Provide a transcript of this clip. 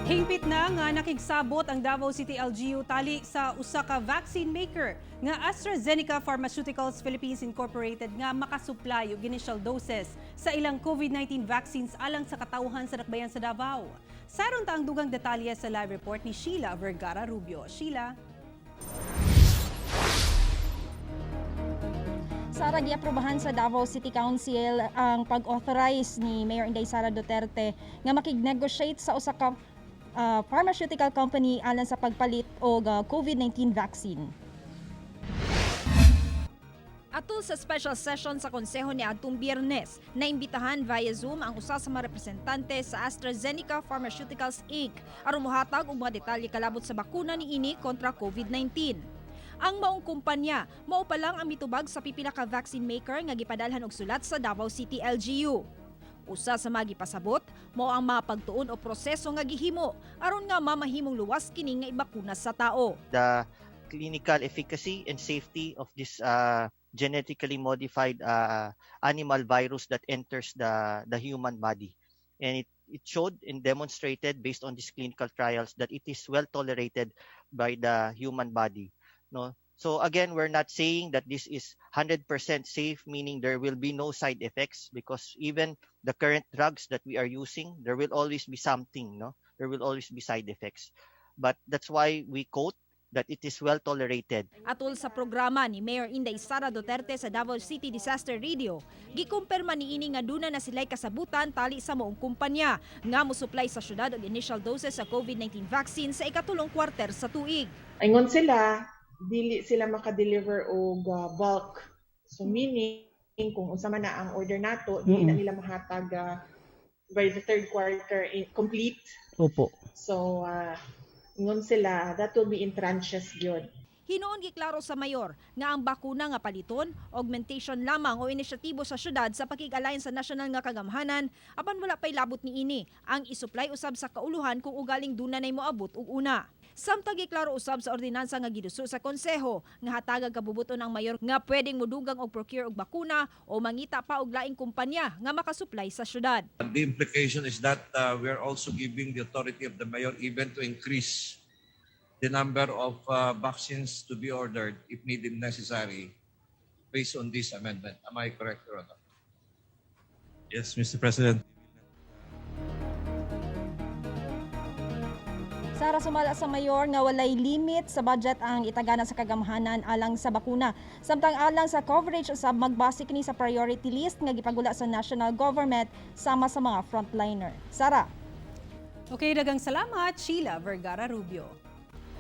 Hingpit na nga nakigsabot ang Davao City LGU tali sa usa ka vaccine maker nga AstraZeneca Pharmaceuticals Philippines Incorporated nga makasupply og initial doses sa ilang COVID-19 vaccines alang sa katawhan sa dakbayan sa Davao. Saron ta ang dugang detalye sa live report ni Sheila Vergara Rubio. Sheila. Sara, giaprobahan sa Davao City Council ang pag-authorize ni Mayor Inday Sara Duterte nga makig-negotiate sa usa ka pharmaceutical company alang sa pagpalit og COVID-19 vaccine. Atol sa special session sa Konseho ni adtong Biyernes, naimbitahan via Zoom ang usa sa mga representante sa AstraZeneca Pharmaceuticals Inc. aron mohatag og mga detalye kalabot sa bakuna niini kontra COVID-19. Ang maong kumpanya, mao pa lang ang mitubag sa pipila ka vaccine maker nga gipadalhan og sulat sa Davao City LGU. Usa sa mga gipasabot, mao ang mapagtuon o proseso nga gihimo aron nga mamahimong luwas kini nga ibakuna sa tao. The clinical efficacy and safety of this genetically modified animal virus that enters the human body, and it showed and demonstrated based on these clinical trials that it is well tolerated by the human body. No, so again, we're not saying that this is 100% safe, meaning there will be no side effects, because even the current drugs that we are using, there will always be something, no? There will always be side effects. But that's why we quote that it is well tolerated. Atol sa programa ni Mayor Inday Sara Duterte sa Davao City Disaster Radio, gikumpirma niini nga duna na sila'y kasabutan tali sa moong kumpanya nga mosupply sa syudad og initial doses sa COVID-19 vaccine sa ikatulong kwarter sa tuig. Ingon sila, dili sila maka-deliver og bulk. So meaning, kung unsa man na ang order nato, dili na nila mahatag by the third quarter complete. Opo. So, ingon sila, that will be in tranches yun. Hinoon giklaro sa mayor nga ang bakuna nga paliton, augmentation lamang o inisyatibo sa syudad sa pakig-alayan sa nasyonal nga kagamhanan apan wala pay labot niini ang isupply usab sa kauluhan kung ugaling dunay moabot og una. Samtang giklaro usab sa ordinansa nga giduso sa konseho nga hatagag kabubuton ang mayor nga pwedeng modugang og procure og bakuna o mangita pa og laing kumpanya nga makasupply sa syudad. The implication is that we are also giving the authority of the mayor even to increase the number of vaccines to be ordered if needed necessary based on this amendment. Am I correct, Your Honor? Yes, Mr. President. Sara, sumala sa mayor nga walay limit sa budget ang itagana sa kagamhanan alang sa bakuna. Samtang alang sa coverage usab magbase kini sa priority list nga gipagula sa national government sama sa mga frontliner. Sara. Okay, dagang salamat, Sheila Vergara Rubio.